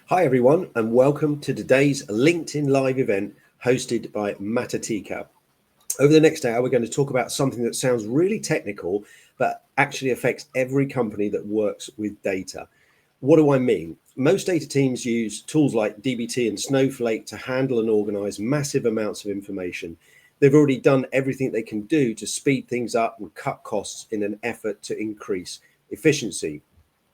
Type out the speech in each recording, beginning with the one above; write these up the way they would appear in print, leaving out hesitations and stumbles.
Hi everyone, and welcome to today's LinkedIn Live event hosted by Matatika. Over the next hour, we're going to talk about something that sounds really technical, but actually affects every company that works with data. What do I mean? Most data teams use tools like DBT and Snowflake to handle and organize massive amounts of information. They've already done everything they can do to speed things up and cut costs in an effort to increase efficiency.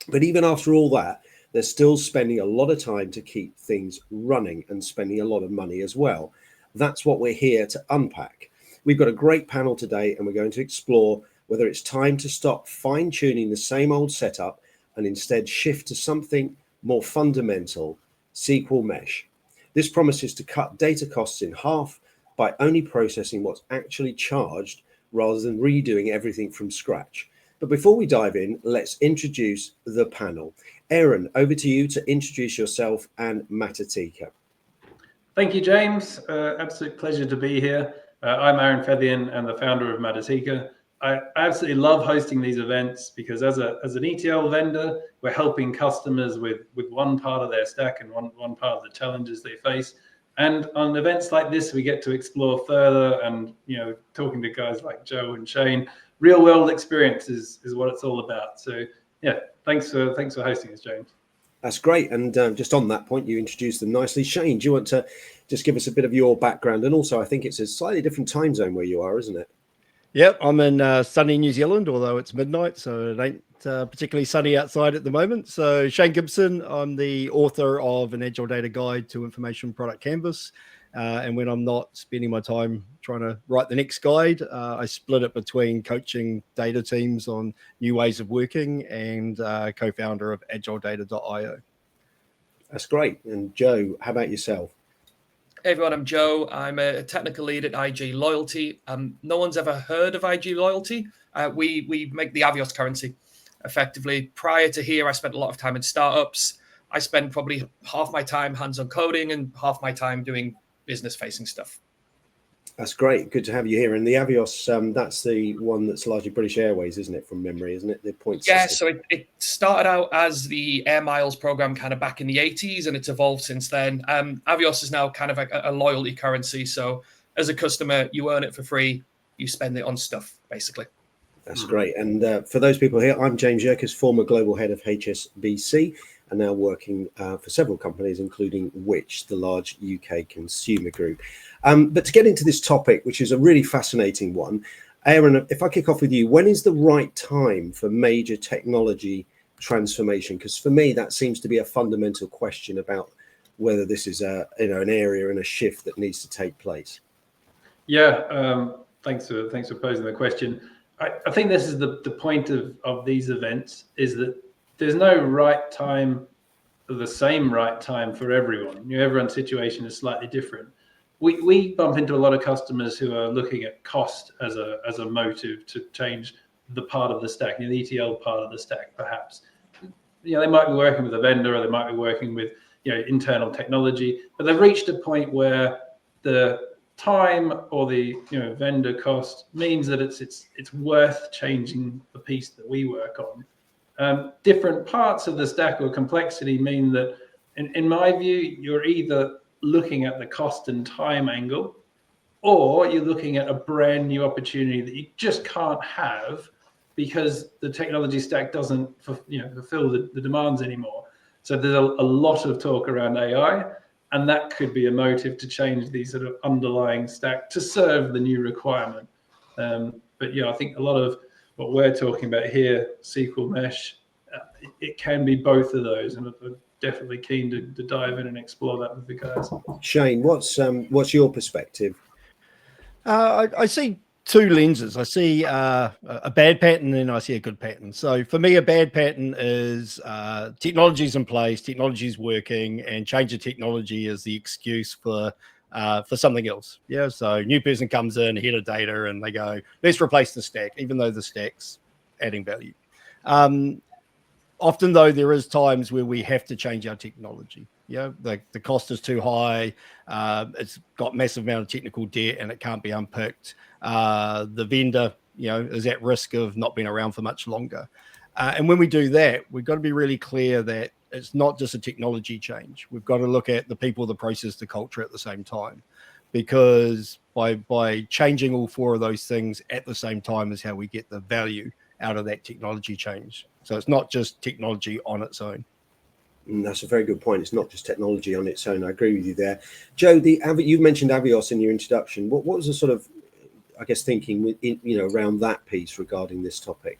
But even after all that, they're still spending a lot of time to keep things running and spending a lot of money as well. That's what we're here to unpack. We've got a great panel today, and we're going to explore whether it's time to stop fine-tuning the same old setup and instead shift to something more fundamental, SQL Mesh. This promises to cut data costs in half by only processing what's actually charged rather than redoing everything from scratch. But before we dive in, let's introduce the panel. Aaron, over to you to introduce yourself and Matatika. Thank you, James. Absolute pleasure to be here. I'm Aaron Fethian and the founder of Matatika. I absolutely love hosting these events because as an ETL vendor, we're helping customers with one part of their stack and one part of the challenges they face. And on events like this, we get to explore further and, talking to guys like Joe and Shane, real world experience is what it's all about. So yeah, thanks for hosting us, James. That's great. And just on that point, you introduced them nicely. Shane, do you want to just give us a bit of your background? And also, I think it's a slightly different time zone where you are, isn't it? Yep, I'm in sunny New Zealand, although it's midnight, so it ain't particularly sunny outside at the moment. So Shane Gibson, I'm the author of an Agile Data Guide to Information Product Canvas. And when I'm not spending my time trying to write the next guide, I split it between coaching data teams on new ways of working and co-founder of agiledata.io. That's great. And Joe, how about yourself? Hey everyone, I'm Joe. I'm a technical lead at IG Loyalty. No one's ever heard of IG Loyalty. We make the Avios currency effectively. Prior to here, I spent a lot of time in startups. I spend probably half my time hands-on coding and half my time doing business-facing stuff. That's great. Good to have you here. And the Avios, that's the one that's largely British Airways, isn't it, from memory, isn't it? The points Yeah, system. so it started out as the Air Miles program kind of back in the 80s, and it's evolved since then. Avios is now kind of a loyalty currency. So as a customer, you earn it for free. You spend it on stuff, basically. That's great. And for those people here, I'm James Yerkes, former global head of HSBC, and now working for several companies, including Which, the large UK consumer group. But to get into this topic, which is a really fascinating one, Aaron, if I kick off with you, when is the right time for major technology transformation? Because for me, that seems to be a fundamental question about whether this is an area and a shift that needs to take place. Yeah, thanks for posing the question. I think this is the point of these events, is that there's no right time, the same right time for everyone. Everyone's situation is slightly different. We bump into a lot of customers who are looking at cost as a motive to change the part of the stack, the ETL part of the stack, perhaps. They might be working with a vendor, or they might be working with internal technology, but they've reached a point where the time or the vendor cost means that it's worth changing the piece that we work on. Different parts of the stack or complexity mean that, in my view, you're either looking at the cost and time angle, or you're looking at a brand new opportunity that you just can't have because the technology stack doesn't fulfill the demands anymore. So there's a lot of talk around AI, and that could be a motive to change the sort of underlying stack to serve the new requirement. But I think a lot of what we're talking about here, SQL Mesh, it can be both of those, and I'm definitely keen to dive in and explore that with the guys. Shane, what's your perspective? I see two lenses. I see a bad pattern and I see a good pattern. So for me, a bad pattern is technology's in place, technology's working, and change of technology is the excuse for something else. Yeah. So new person comes in, head of data, and they go, let's replace the stack, even though the stack's adding value. Often, though, there is times where we have to change our technology. The cost is too high. It's got massive amount of technical debt and it can't be unpicked. The vendor, is at risk of not being around for much longer. And when we do that, we've got to be really clear that it's not just a technology change. We've got to look at the people, the process, the culture at the same time, because by changing all four of those things at the same time is how we get the value out of that technology change. So it's not just technology on its own. That's a very good point. It's not just technology on its own. I agree with you there. Joe, you mentioned Avios in your introduction. What was the sort of, I guess, thinking around that piece regarding this topic?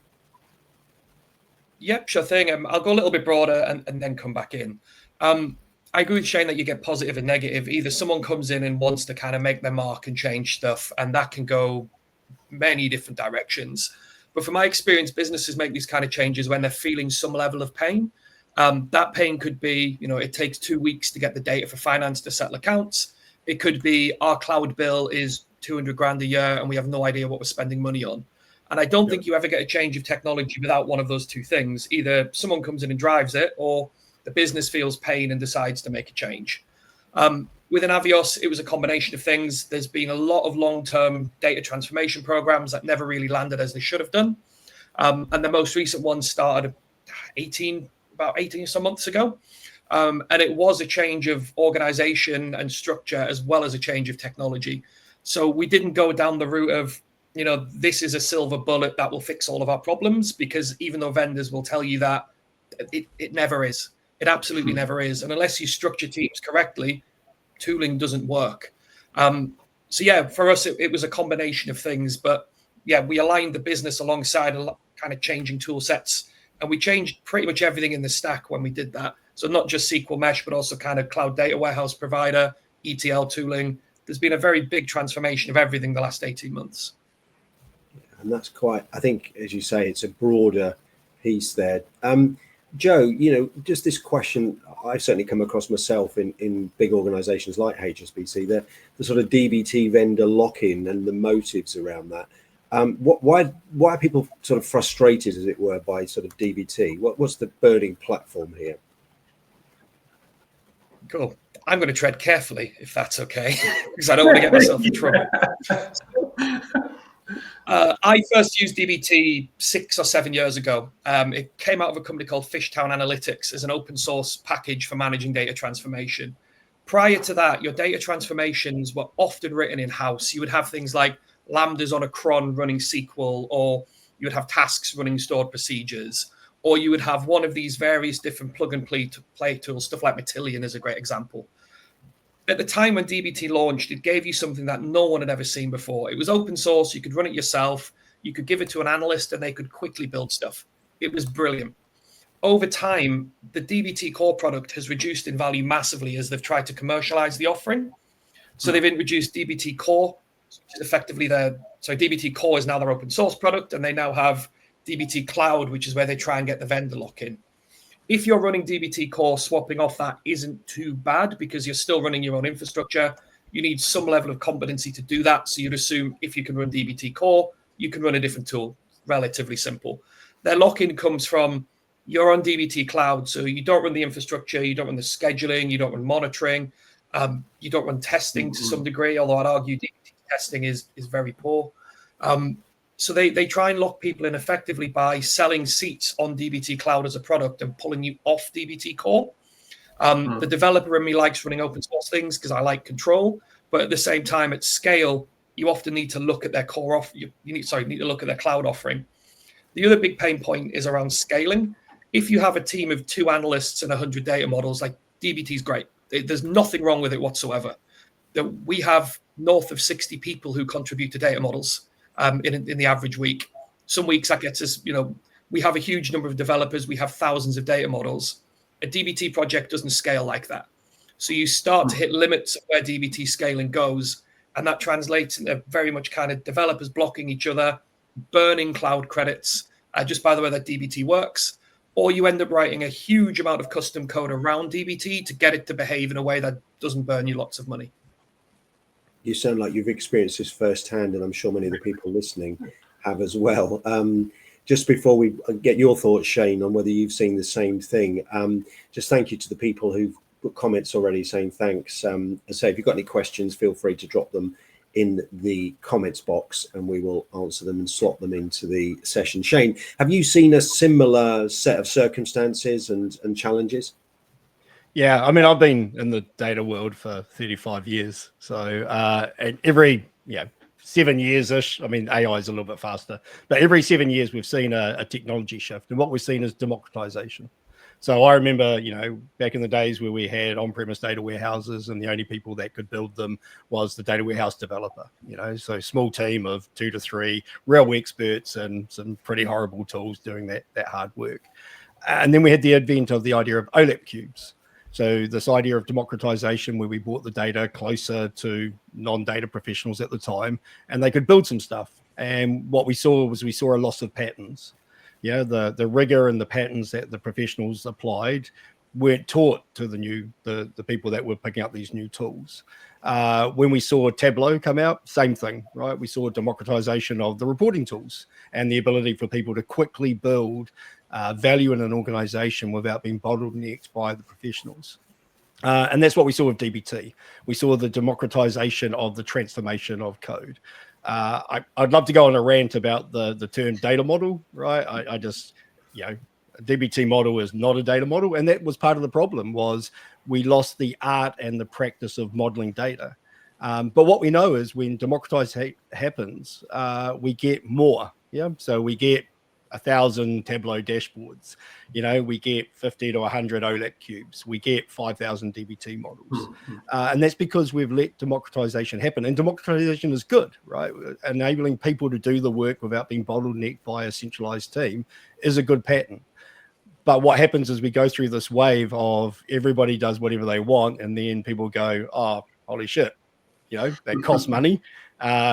Yep, sure thing. I'll go a little bit broader and then come back in. I agree with Shane that you get positive and negative. Either someone comes in and wants to kind of make their mark and change stuff, and that can go many different directions. But from my experience, businesses make these kind of changes when they're feeling some level of pain. That pain could be, it takes 2 weeks to get the data for finance to settle accounts. It could be our cloud bill is 200 grand a year and we have no idea what we're spending money on. And I don't think you ever get a change of technology without one of those two things. Either someone comes in and drives it, or the business feels pain and decides to make a change. Within Avios, it was a combination of things. There's been a lot of long-term data transformation programs that never really landed as they should have done. And the most recent one started about 18 or so months ago. And it was a change of organization and structure as well as a change of technology. So we didn't go down the route of, this is a silver bullet that will fix all of our problems, because even though vendors will tell you that, it never is. It absolutely never is. And unless you structure teams correctly, tooling doesn't work. So yeah, for us, it was a combination of things. But yeah, we aligned the business alongside a lot kind of changing tool sets. And we changed pretty much everything in the stack when we did that. So not just SQL Mesh, but also kind of cloud data warehouse provider, ETL tooling. There's been a very big transformation of everything the last 18 months. And that's quite, I think, as you say, it's a broader piece there. Joe, just this question, I've certainly come across myself in big organizations like HSBC, the sort of DBT vendor lock-in and the motives around that. Why are people sort of frustrated, as it were, by sort of DBT? What's the burning platform here? Cool. I'm going to tread carefully, if that's okay, because I don't want to get myself in trouble. I first used DBT 6 or 7 years ago. It came out of a company called Fishtown Analytics as an open source package for managing data transformation. Prior to that, your data transformations were often written in-house. You would have things like Lambdas on a cron running SQL, or you would have tasks running stored procedures, or you would have one of these various different plug and play tools, stuff like Matillion is a great example. At the time when DBT launched, it gave you something that no one had ever seen before. It was open source. You could run it yourself. You could give it to an analyst and they could quickly build stuff. It was brilliant. Over time, the DBT core product has reduced in value massively as they've tried to commercialize the offering. So they've introduced DBT core, which is effectively DBT core is now their open source product, and they now have DBT cloud, which is where they try and get the vendor lock-in. If you're running DBT core, swapping off that isn't too bad because you're still running your own infrastructure. You need some level of competency to do that. So you'd assume if you can run DBT core, you can run a different tool. Relatively simple. Their lock-in comes from you're on DBT cloud. So you don't run the infrastructure, you don't run the scheduling, you don't run monitoring, you don't run testing to some degree, although I'd argue DBT testing is very poor. So they try and lock people in effectively by selling seats on DBT Cloud as a product and pulling you off DBT Core. The developer in me likes running open source things because I like control, but at the same time, at scale, you often need to look at their core off. You need to look at their cloud offering. The other big pain point is around scaling. If you have a team of 2 analysts and 100 data models, like DBT is great. There's nothing wrong with it whatsoever. We have north of 60 people who contribute to data models. In the average week. Some weeks that gets us, we have a huge number of developers. We have thousands of data models. A DBT project doesn't scale like that. So you start to hit limits of where DBT scaling goes. And that translates into very much kind of developers blocking each other, burning cloud credits, just by the way that DBT works. Or you end up writing a huge amount of custom code around DBT to get it to behave in a way that doesn't burn you lots of money. You sound like you've experienced this firsthand, and I'm sure many of the people listening have as well. Just before we get your thoughts, Shane, on whether you've seen the same thing, just thank you to the people who've put comments already saying thanks. As I say, if you've got any questions, feel free to drop them in the comments box and we will answer them and slot them into the session. Shane, have you seen a similar set of circumstances and challenges? Yeah, I mean, I've been in the data world for 35 years. So and every 7 years-ish, I mean, AI is a little bit faster, but every 7 years we've seen a technology shift. And what we've seen is democratization. So I remember, back in the days where we had on-premise data warehouses and the only people that could build them was the data warehouse developer, so small team of 2 to 3 real experts and some pretty horrible tools doing that hard work. And then we had the advent of the idea of OLAP cubes. So this idea of democratization where we brought the data closer to non-data professionals at the time and they could build some stuff. And what we saw was a loss of patterns. The rigor and the patterns that the professionals applied weren't taught to the people that were picking up these new tools. When we saw Tableau come out, same thing, right? We saw democratization of the reporting tools and the ability for people to quickly build value in an organization without being bottlenecked by the professionals. And that's what we saw with DBT. We saw the democratization of the transformation of code. I'd love to go on a rant about the term data model, right? I just, a DBT model is not a data model. And that was part of the problem was we lost the art and the practice of modeling data. But what we know is when democratization happens, we get more. So we get 1,000 Tableau dashboards, we get 50 to 100 OLAP cubes, we get 5,000 DBT models. And that's because we've let democratization happen. And democratization is good, right? Enabling people to do the work without being bottlenecked by a centralized team is a good pattern. But what happens is we go through this wave of everybody does whatever they want. And then people go, oh, holy shit, that costs money.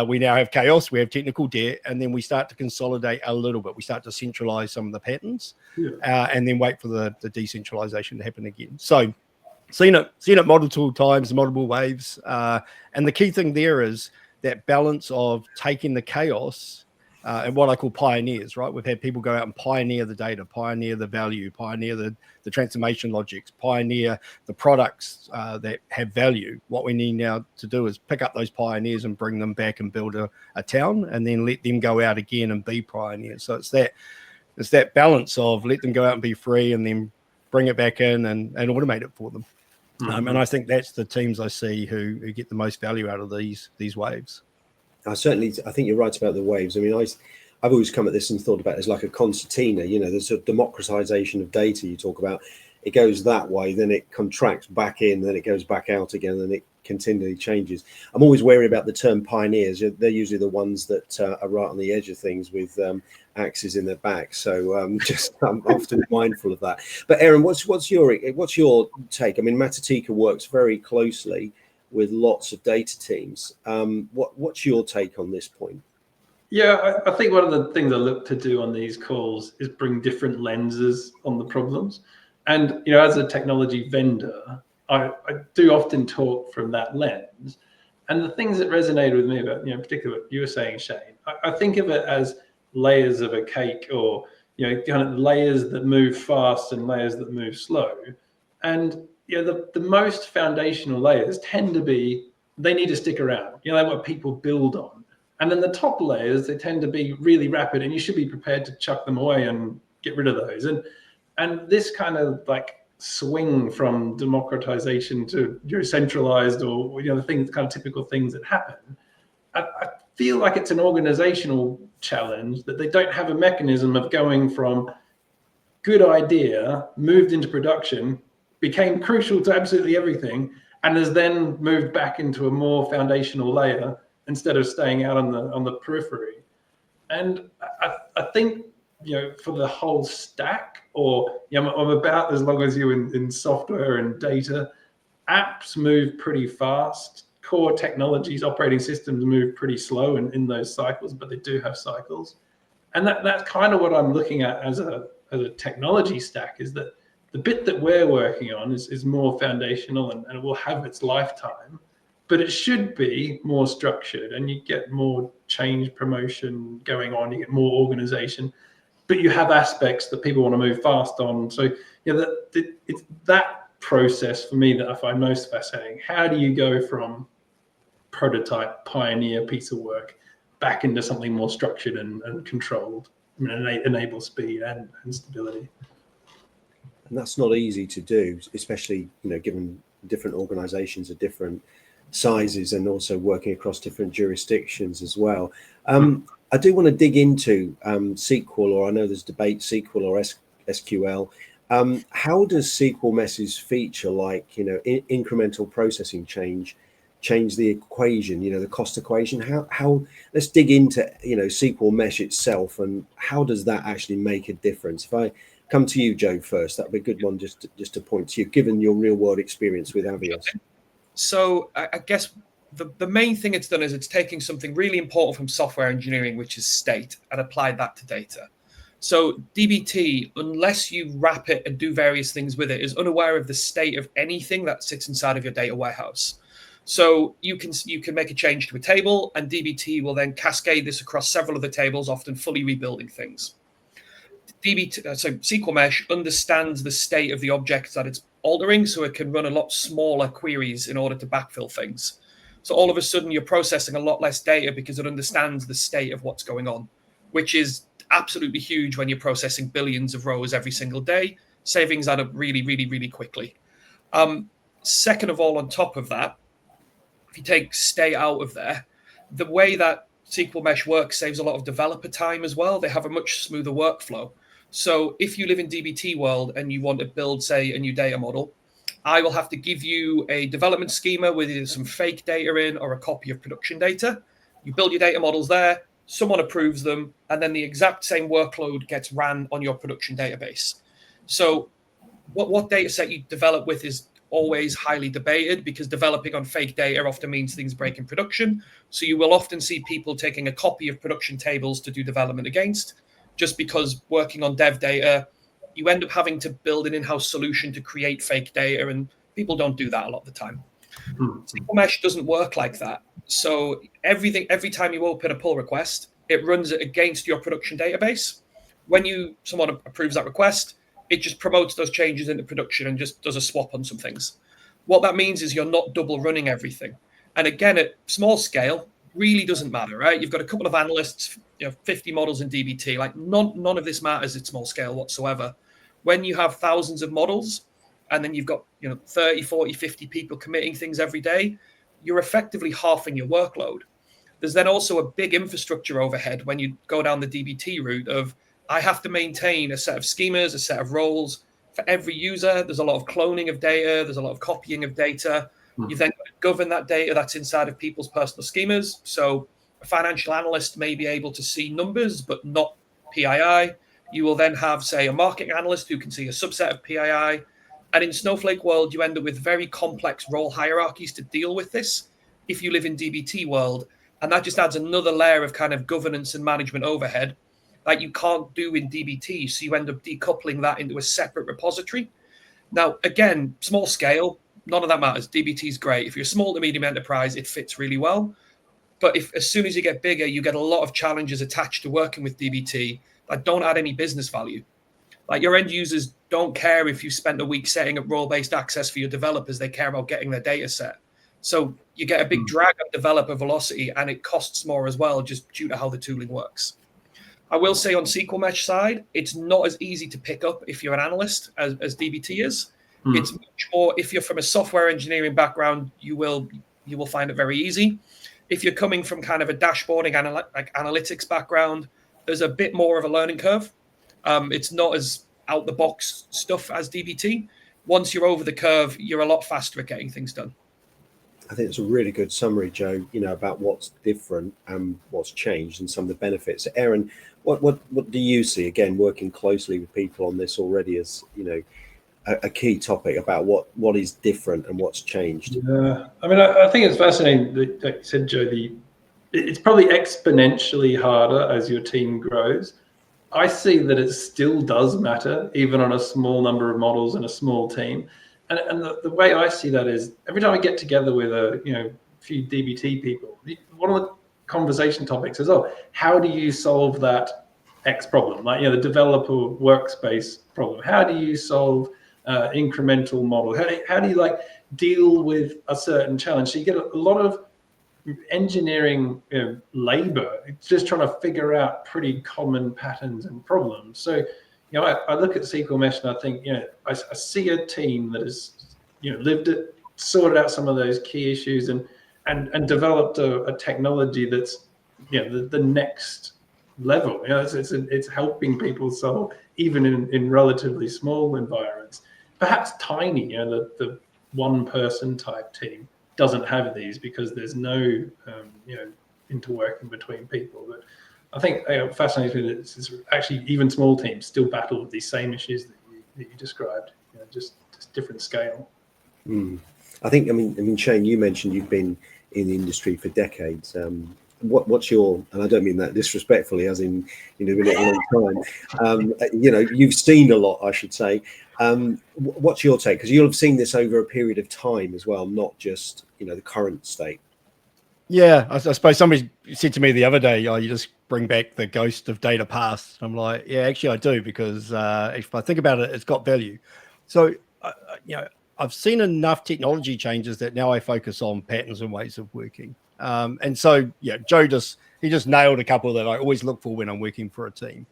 We now have chaos, we have technical debt, and then we start to consolidate a little bit. We start to centralize some of the patterns and then wait for the decentralization to happen again. So seen it multiple times, multiple waves. And the key thing there is that balance of taking the chaos and what I call pioneers, right? We've had people go out and pioneer the data, pioneer the value, pioneer the transformation logics, pioneer the products that have value. What we need now to do is pick up those pioneers and bring them back and build a town and then let them go out again and be pioneers. So it's that balance of let them go out and be free and then bring it back in and automate it for them. And I think that's the teams I see who get the most value out of these waves. I think you're right about the waves. I mean, I've always come at this and thought about it as like a concertina, there's a democratization of data you talk about. It goes that way, then it contracts back in, then it goes back out again, then it continually changes. I'm always wary about the term pioneers. They're usually the ones that are right on the edge of things with axes in their back. So I'm often mindful of that. But Aaron, what's your take? I mean, Matatika works very closely with lots of data teams. What's your take on this point? Yeah, I think one of the things I look to do on these calls is bring different lenses on the problems. And, as a technology vendor, I do often talk from that lens. And the things that resonated with me about, particularly what you were saying, Shane, I think of it as layers of a cake or, kind of layers that move fast and layers that move slow. And the most foundational layers tend to be, they need to stick around. They're what people build on. And then the top layers, they tend to be really rapid and you should be prepared to chuck them away and get rid of those. And this kind of like swing from democratization to centralized or, the things, kind of typical things that happen, I feel like it's an organizational challenge that they don't have a mechanism of going from good idea, moved into production, became crucial to absolutely everything, and has then moved back into a more foundational layer instead of staying out on the periphery. And I think, for the whole stack, or I'm about as long as you in software and data, apps move pretty fast. Core technologies, operating systems move pretty slow in those cycles, but they do have cycles. And that's kind of what I'm looking at as a technology stack, is that the bit that we're working on is more foundational and it will have its lifetime, but it should be more structured and you get more change promotion going on, you get more organization, but you have aspects that people want to move fast on. So it's that process for me that I find most fascinating. How do you go from prototype, pioneer piece of work back into something more structured and controlled, enable speed and stability? And that's not easy to do, especially, given different organizations are different sizes and also working across different jurisdictions as well. I do want to dig into SQL, or I know there's debate SQL or SQL. How does SQL Mesh's feature, like incremental processing change the equation, the cost equation? How let's dig into SQL Mesh itself, and how does that actually make a difference? If I come to you, Joe, first, that'd be a good one just to point to you, given your real world experience with Avios. So I guess the main thing it's done is it's taking something really important from software engineering, which is state, and applied that to data. So DBT, unless you wrap it and do various things with it, is unaware of the state of anything that sits inside of your data warehouse. So you can make a change to a table, and DBT will then cascade this across several other tables, often fully rebuilding things. So SQL Mesh understands the state of the objects that it's altering, so it can run a lot smaller queries in order to backfill things. So all of a sudden, you're processing a lot less data because it understands the state of what's going on, which is absolutely huge when you're processing billions of rows every single day. Savings add up really, really, really quickly. Second of all, on top of that, if you take state out of there, the way that SQL Mesh works saves a lot of developer time as well. They have a much smoother workflow. So if you live in DBT world and you want to build, say, a new data model, I will have to give you a development schema with either some fake data in or a copy of production data. You build your data models there, someone approves them, and then the exact same workload gets ran on your production database. So what data set you develop with is always highly debated, because developing on fake data often means things break in production. So you will often see people taking a copy of production tables to do development against, just because working on dev data, you end up having to build an in-house solution to create fake data, and people don't do that a lot of the time. SQL Mesh doesn't work like that. So every time you open a pull request, it runs it against your production database. When someone approves that request, it just promotes those changes into production and just does a swap on some things. What that means is you're not double running everything. And again, at small scale, really doesn't matter, right? You've got a couple of analysts, 50 models in DBT. Like none of this matters at small scale whatsoever. When you have thousands of models, and then you've got 30, 40, 50 people committing things every day, you're effectively halving your workload. There's then also a big infrastructure overhead when you go down the DBT route of, I have to maintain a set of schemas, a set of roles for every user. There's a lot of cloning of data. There's a lot of copying of data. You then govern that data that's inside of people's personal schemas. So a financial analyst may be able to see numbers, but not PII. You will then have, say, a marketing analyst who can see a subset of PII. And in Snowflake world, you end up with very complex role hierarchies to deal with this if you live in DBT world. And that just adds another layer of kind of governance and management overhead that you can't do in DBT. So you end up decoupling that into a separate repository. Now, again, small scale, none of that matters. DBT is great. If you're a small to medium enterprise, it fits really well. But if as soon as you get bigger, you get a lot of challenges attached to working with DBT that don't add any business value. Like your end users don't care if you spent a week setting up role-based access for your developers. They care about getting their data set. So you get a big drag on developer velocity, and it costs more as well, just due to how the tooling works. I will say on SQL Mesh side, it's not as easy to pick up if you're an analyst as DBT is. It's much more, if you're from a software engineering background, you will find it very easy. If you're coming from kind of a dashboarding analytics background, there's a bit more of a learning curve. It's not as out the box stuff as DBT. Once you're over the curve, you're a lot faster at getting things done. I think it's a really good summary, Joe, about what's different and what's changed and some of the benefits. Aaron, what do you see, again, working closely with people on this already as, a key topic about what is different and what's changed? Yeah, I mean, I think it's fascinating that you said, Joe, it's probably exponentially harder as your team grows. I see that it still does matter, even on a small number of models and a small team. And the way I see that is every time I get together with a few DBT people, one of the conversation topics is, how do you solve that X problem? Like, the developer workspace problem. How do you solve incremental model? How do you deal with a certain challenge? So you get a lot of engineering labor. It's just trying to figure out pretty common patterns and problems. So I look at SQL Mesh and I think, I see a team that has, lived it, sorted out some of those key issues, and developed a technology that's, the next level. It's helping people solve even in relatively small environments, perhaps tiny. The one person type team doesn't have these because there's no interworking between people. But I think fascinating that it's actually even small teams still battle with these same issues that you described, just different scale. I mean, Shane, you mentioned you've been in the industry for decades. What's your, and I don't mean that disrespectfully, as in, been it a long time. You've seen a lot, I should say. What's your take? Because you'll have seen this over a period of time as well, not just, the current state. Yeah, I suppose somebody said to me the other day, you just bring back the ghost of data past. I'm like, yeah, actually I do, because if I think about it, it's got value. So, I've seen enough technology changes that now I focus on patterns and ways of working. And so, Joe he just nailed a couple that I always look for when I'm working for a team.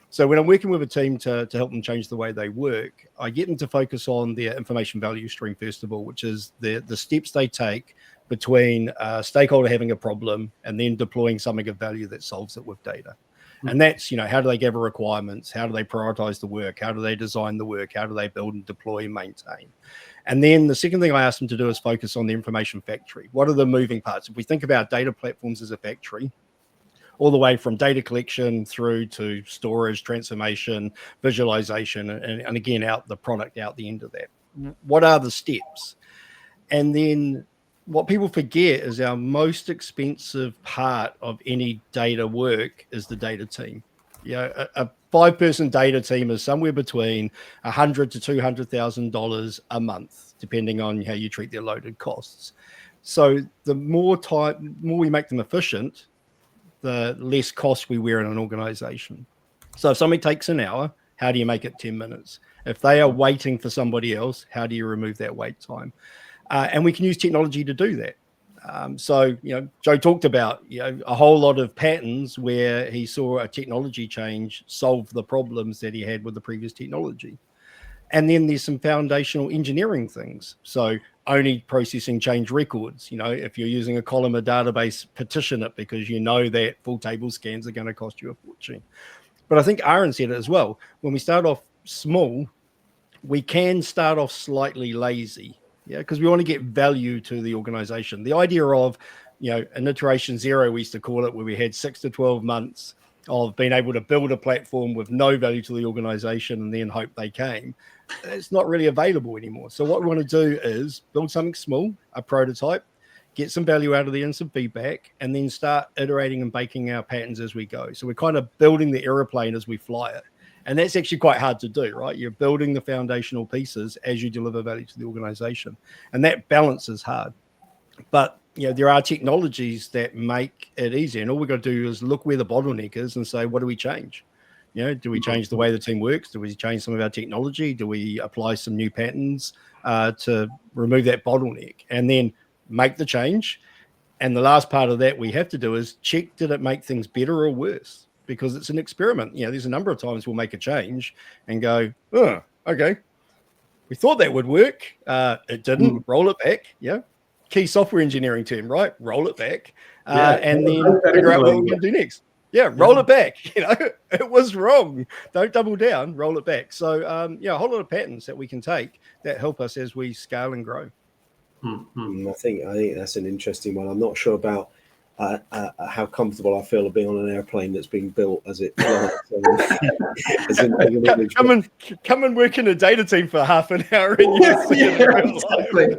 So when I'm working with a team to help them change the way they work, I get them to focus on their information value stream, first of all, which is the steps they take between a stakeholder having a problem and then deploying something of value that solves it with data. And that's, how do they gather requirements? How do they prioritize the work? How do they design the work? How do they build and deploy and maintain? And then the second thing I ask them to do is focus on the information factory. What are the moving parts? If we think about data platforms as a factory, all the way from data collection through to storage, transformation, visualization, and again, out the product out the end of that. What are the steps? And then what people forget is our most expensive part of any data work is the data team. A 5-person data team is somewhere between $100,000 to $200,000 a month, depending on how you treat their loaded costs. So the more we make them efficient, the less cost we wear in an organization. So if something takes an hour, how do you make it 10 minutes? If they are waiting for somebody else, how do you remove that wait time? And we can use technology to do that. So, Joe talked about, a whole lot of patterns where he saw a technology change solve the problems that he had with the previous technology. And then there's some foundational engineering things. So only processing change records. If you're using a columnar database, petition it, because that full table scans are going to cost you a fortune. But I think Aaron said it as well. When we start off small, we can start off slightly lazy. Because we want to get value to the organization. The idea of, an iteration 0, we used to call it, where we had 6 to 12 months of being able to build a platform with no value to the organization and then hope they came. It's not really available anymore. So what we want to do is build something small, a prototype, get some value out of the and some feedback, and then start iterating and baking our patterns as we go. So we're kind of building the airplane as we fly it. And that's actually quite hard to do, right? You're building the foundational pieces as you deliver value to the organization. And that balance is hard. But, there are technologies that make it easier. And all we've got to do is look where the bottleneck is and say, what do we change? Do we change the way the team works? Do we change some of our technology? Do we apply some new patterns to remove that bottleneck? And then make the change. And the last part of that we have to do is check, did it make things better or worse? Because it's an experiment. There's a number of times we'll make a change and go, oh, okay, we thought that would work. It didn't. Roll it back. Key software engineering term, right? Roll it back. And then figure out what we're going to do next. Roll it back. It was wrong. Don't double down. Roll it back. So, a whole lot of patterns that we can take that help us as we scale and grow. I think that's an interesting one. I'm not sure about how comfortable I feel of being on an airplane that's being built as it flies. Come and work in a data team for half an hour and you see it. Exactly.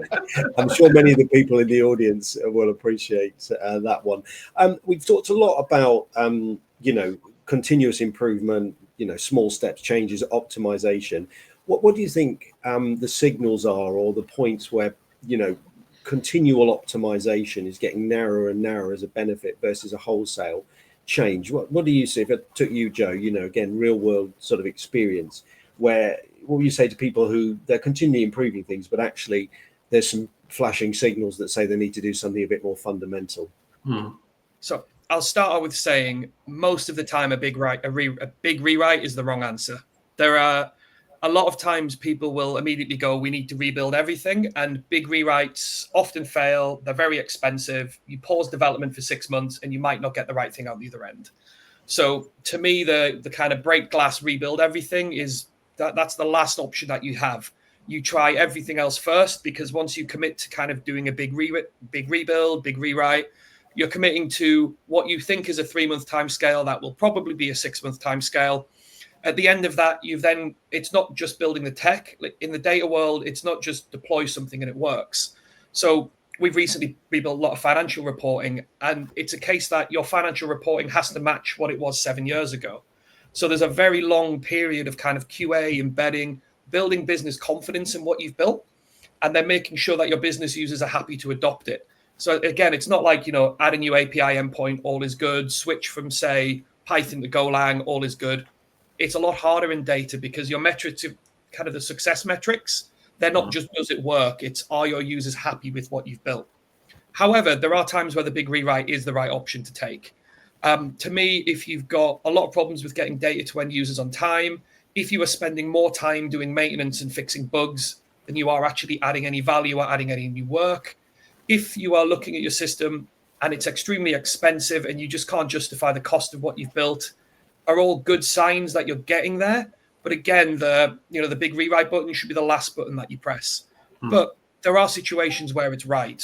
I'm sure many of the people in the audience will appreciate that one. We've talked a lot about continuous improvement, small steps, changes, optimization. What do you think the signals are, or the points where continual optimization is getting narrower and narrower as a benefit versus a wholesale change? What do you see? If it took you, Joe, again, real world sort of experience, what would you say to people who they're continually improving things, but actually there's some flashing signals that say they need to do something a bit more fundamental? So I'll start out with saying most of the time a big rewrite is the wrong answer. There are a lot of times people will immediately go, we need to rebuild everything. And big rewrites often fail. They're very expensive. You pause development for 6 months and you might not get the right thing out the other end. So to me, the kind of break glass, rebuild everything is that's the last option that you have. You try everything else first, because once you commit to kind of doing a big rebuild, big rewrite, you're committing to what you think is a 3-month time scale that will probably be a 6-month time scale. At the end of that, it's not just building the tech. Like in the data world, it's not just deploy something and it works. So we've recently rebuilt a lot of financial reporting, and it's a case that your financial reporting has to match what it was 7 years ago. So there's a very long period of kind of QA, embedding, building business confidence in what you've built, and then making sure that your business users are happy to adopt it. So again, it's not like, add a new API endpoint, all is good, switch from, say, Python to Golang, all is good. It's a lot harder in data because your metrics, kind of the success metrics, they're not just does it work, it's are your users happy with what you've built. However, there are times where the big rewrite is the right option to take. To me, if you've got a lot of problems with getting data to end users on time, if you are spending more time doing maintenance and fixing bugs than you are actually adding any value or adding any new work, if you are looking at your system and it's extremely expensive and you just can't justify the cost of what you've built, are all good signs that you're getting there. But again, the big rewrite button should be the last button that you press. But there are situations where it's right.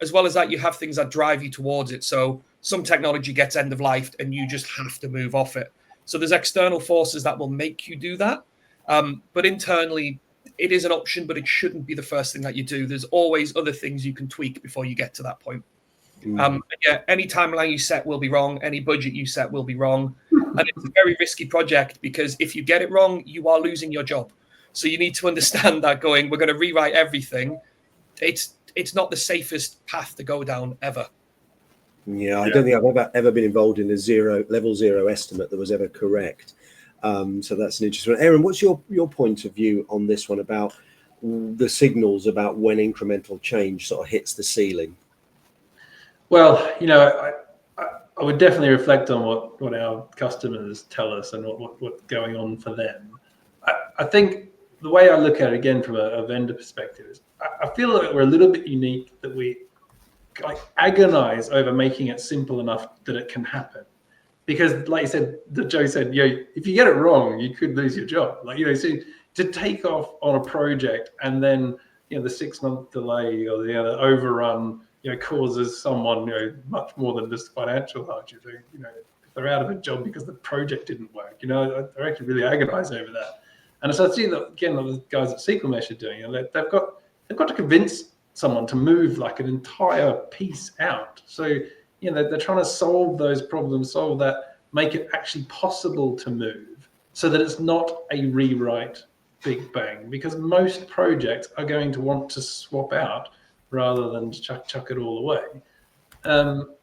As well as that, you have things that drive you towards it. So some technology gets end of life and you just have to move off it. So there's external forces that will make you do that. But internally, it is an option, but it shouldn't be the first thing that you do. There's always other things you can tweak before you get to that point. Any timeline you set will be wrong. Any budget you set will be wrong. And it's a very risky project because if you get it wrong, you are losing your job. So you need to understand that we're going to rewrite everything. It's not the safest path to go down ever. Yeah, I don't think I've ever been involved in a level zero estimate that was ever correct. So that's an interesting one. Aaron, what's your point of view on this one about the signals about when incremental change sort of hits the ceiling? Well, I would definitely reflect on what our customers tell us and what's going on for them. I think the way I look at it, again, from a vendor perspective, is I feel like we're a little bit unique, that we agonize over making it simple enough that it can happen. Because like you said, Joe said, if you get it wrong, you could lose your job. So to take off on a project and then, the 6-month delay or the overrun, causes someone, much more than just financial hardship. If they're out of a job because the project didn't work, they're actually really agonize over that. And so I see that, again, the guys at SQL Mesh are doing it. They've got to convince someone to move like an entire piece out. So, they're trying to solve those problems, solve that, make it actually possible to move so that it's not a rewrite big bang, because most projects are going to want to swap out rather than chuck it all away. The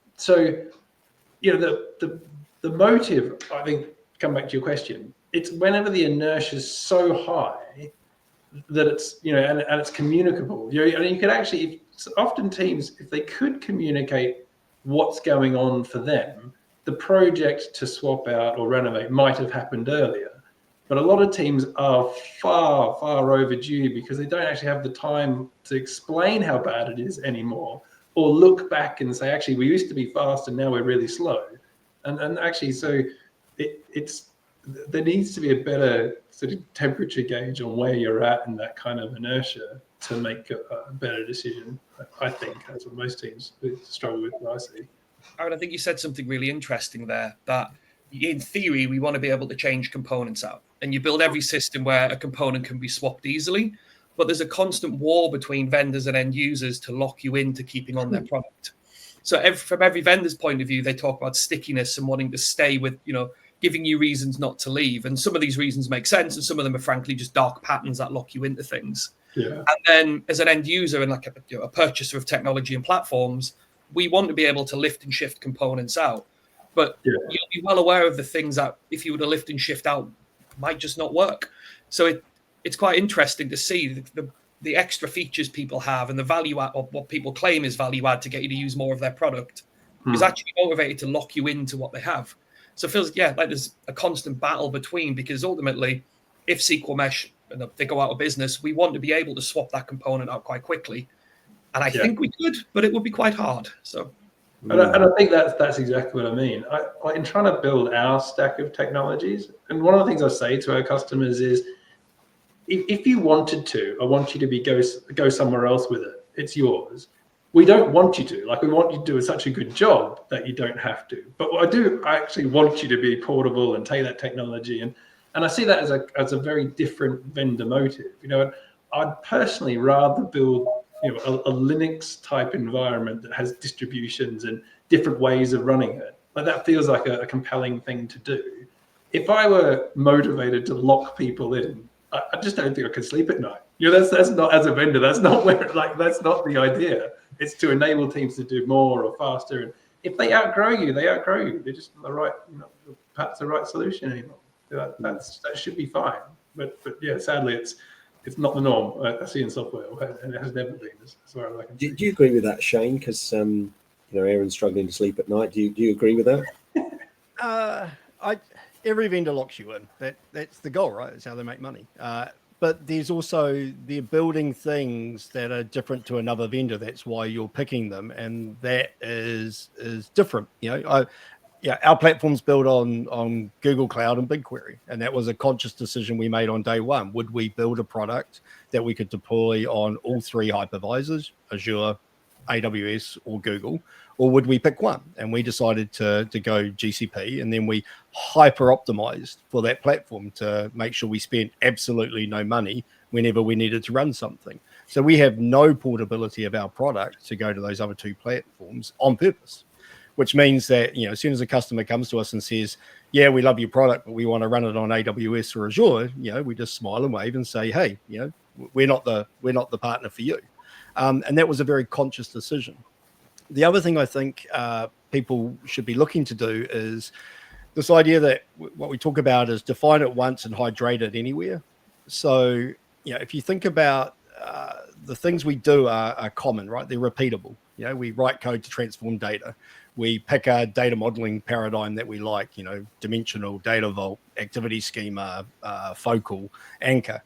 motive, I think, come back to your question, it's whenever the inertia is so high that it's, and it's communicable. And you could actually, often teams, if they could communicate what's going on for them, the project to swap out or renovate might have happened earlier. But a lot of teams are far, far overdue because they don't actually have the time to explain how bad it is anymore, or look back and say, actually, we used to be fast and now we're really slow. And actually, so there needs to be a better sort of temperature gauge on where you're at in that kind of inertia to make a better decision. I think that's what most teams struggle with, I see. Aaron, I think you said something really interesting there, that in theory, we want to be able to change components out. And you build every system where a component can be swapped easily, but there's a constant war between vendors and end users to lock you into keeping on their product. So from every vendor's point of view, they talk about stickiness and wanting to stay with, giving you reasons not to leave. And some of these reasons make sense, and some of them are frankly just dark patterns that lock you into things. Yeah. And then as an end user and like a purchaser of technology and platforms, we want to be able to lift and shift components out. But you'll be well aware of the things that if you were to lift and shift out might just not work. So it's quite interesting to see the extra features people have and the value add, or what people claim is value add to get you to use more of their product, is actually motivated to lock you into what they have. So it feels, like there's a constant battle between, because ultimately, if SQL Mesh, they go out of business, we want to be able to swap that component out quite quickly. And I think we could, but it would be quite hard. So, and I think that's exactly what I mean. In trying to build our stack of technologies, and one of the things I say to our customers is, if you wanted to, I want you to go somewhere else with it. It's yours. We don't want you to. Like, we want you to do such a good job that you don't have to. But I actually want you to be portable and take that technology. And I see that as a very different vendor motive. I'd personally rather build a Linux type environment that has distributions and different ways of running it. Like, that feels like a compelling thing to do. If I were motivated to lock people in, I just don't think I could sleep at night. That's not, as a vendor, that's not that's not the idea. It's to enable teams to do more or faster. And if they outgrow you, they outgrow you. They're just perhaps the right solution anymore. That should be fine. But yeah, sadly, it's not the norm. I see in software, and it has never been, as far as I can see. Do you agree with that, Shane? Because Aaron's struggling to sleep at night. Do you agree with that? Every vendor locks you in. That's the goal, right? It's how they make money. But there's also, they're building things that are different to another vendor. That's why you're picking them, and that is different. Our platform's built on Google Cloud and BigQuery, and that was a conscious decision we made on day one. Would we build a product that we could deploy on all three hypervisors, Azure, AWS, or Google, or would we pick one? And we decided to go GCP, and then we hyper optimized for that platform to make sure we spent absolutely no money whenever we needed to run something. So we have no portability of our product to go to those other two platforms on purpose, which means that, as soon as a customer comes to us and says, yeah, we love your product, but we want to run it on AWS or Azure, we just smile and wave and say, hey, we're not the partner for you. And that was a very conscious decision. The other thing I think people should be looking to do is this idea that what we talk about is define it once and hydrate it anywhere. So, if you think about the things we do are common, right? They're repeatable. We write code to transform data. We pick a data modeling paradigm that we like, dimensional, data vault, activity schema, focal, anchor.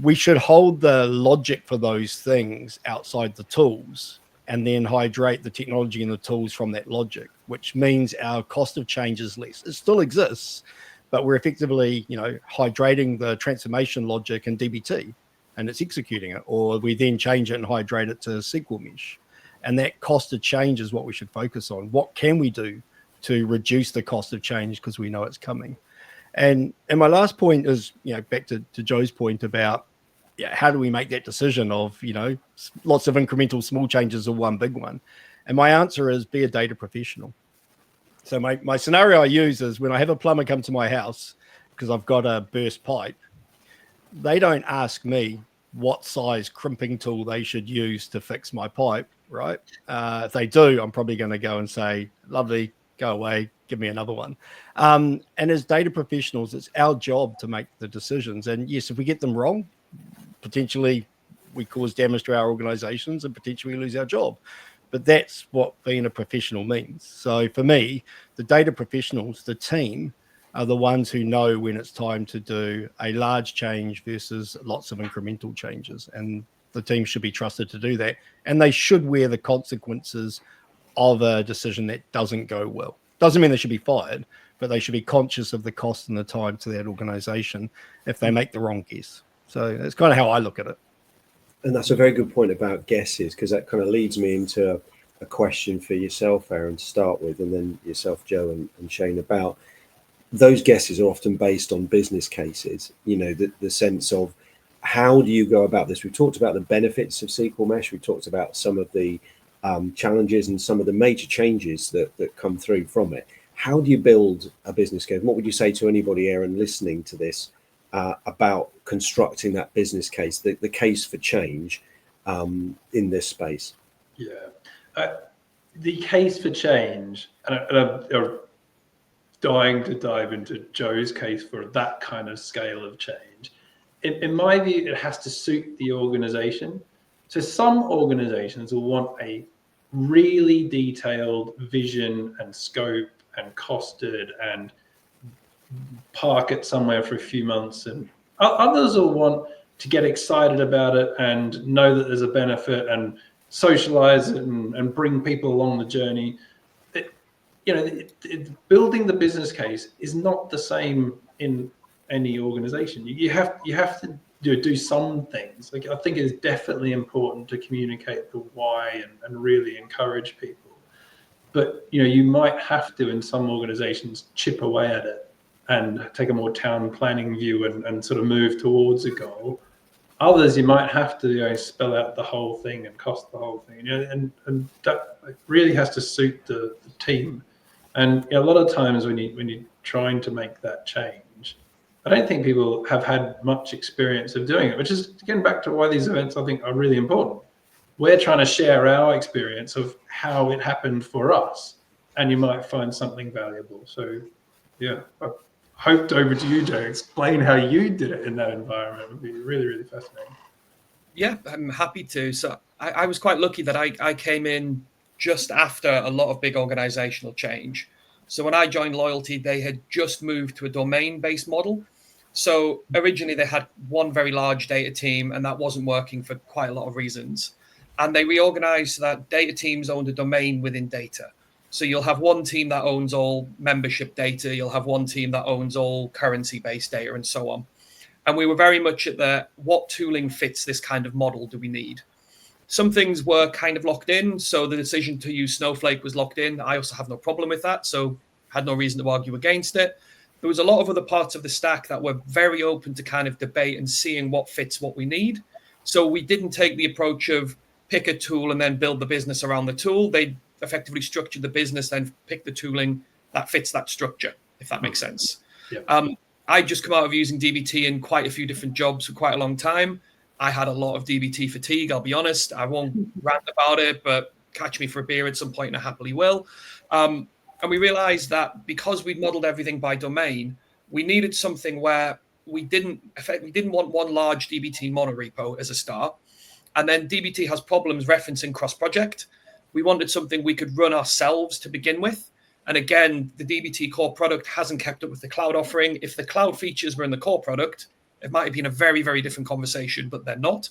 We should hold the logic for those things outside the tools and then hydrate the technology and the tools from that logic, which means our cost of change is less. It still exists, but we're effectively, hydrating the transformation logic in DBT, and it's executing it, or we then change it and hydrate it to SQL Mesh. And that cost of change is what we should focus on. What can we do to reduce the cost of change, because we know it's coming? And my last point is, back to Joe's point about how do we make that decision of, lots of incremental small changes or one big one? And my answer is be a data professional. So my scenario I use is when I have a plumber come to my house because I've got a burst pipe, they don't ask me what size crimping tool they should use to fix my pipe, right? If they do, I'm probably going to go and say, lovely, go away, give me another one. And as data professionals, it's our job to make the decisions. And yes, if we get them wrong, potentially we cause damage to our organizations and potentially lose our job. But that's what being a professional means. So for me, the data professionals, the team, are the ones who know when it's time to do a large change versus lots of incremental changes. And the team should be trusted to do that. And they should wear the consequences of a decision that doesn't go well. Doesn't mean they should be fired, but they should be conscious of the cost and the time to that organization if they make the wrong guess. So that's kind of how I look at it. And that's a very good point about guesses, because that kind of leads me into a question for yourself, Aaron, to start with, and then yourself, Joe, and Shane, about those guesses are often based on business cases, the sense of how do you go about this? We talked about the benefits of SQL Mesh. We talked about some of the challenges and some of the major changes that come through from it. How do you build a business case? What would you say to anybody, Aaron, listening to this about constructing that business case, the case for change in this space? Yeah, the case for change, and I'm dying to dive into Joe's case for that kind of scale of change. In my view, it has to suit the organization. So some organizations will want a really detailed vision and scope and costed and park it somewhere for a few months, and others will want to get excited about it and know that there's a benefit and socialize it and bring people along the journey. Building the business case is not the same in any organization. You have to do some things. Like, I think it's definitely important to communicate the why and really encourage people. But you might have to, in some organizations, chip away at it and take a more town planning view and sort of move towards a goal. Others, you might have to spell out the whole thing and cost the whole thing, and that really has to suit the team. And a lot of times when you're trying to make that change, I don't think people have had much experience of doing it, which is, again, back to why these events, I think, are really important. We're trying to share our experience of how it happened for us, and you might find something valuable. So, yeah, I hoped over to you, Joe. Explain how you did it in that environment. It would be really, really fascinating. Yeah, I'm happy to. So I was quite lucky that I came in just after a lot of big organizational change. So when I joined Loyalty, they had just moved to a domain-based model. So originally they had one very large data team, and that wasn't working for quite a lot of reasons. And they reorganized so that data teams owned a domain within data. So you'll have one team that owns all membership data, you'll have one team that owns all currency-based data, and so on. And we were very much at the, what tooling fits this kind of model do we need? Some things were kind of locked in. So the decision to use Snowflake was locked in. I also have no problem with that, so had no reason to argue against it. There was a lot of other parts of the stack that were very open to kind of debate and seeing what fits what we need. So we didn't take the approach of pick a tool and then build the business around the tool. They effectively structured the business, then pick the tooling that fits that structure, if that makes sense. Yeah. I just come out of using DBT in quite a few different jobs for quite a long time. I had a lot of DBT fatigue, I'll be honest. I won't rant about it, but catch me for a beer at some point and I happily will. And we realized that because we'd modeled everything by domain, we needed something where we didn't want one large DBT monorepo as a start. And then DBT has problems referencing cross-project. We wanted something we could run ourselves to begin with. And again, the DBT core product hasn't kept up with the cloud offering. If the cloud features were in the core product, it might have been a very, very different conversation, but they're not.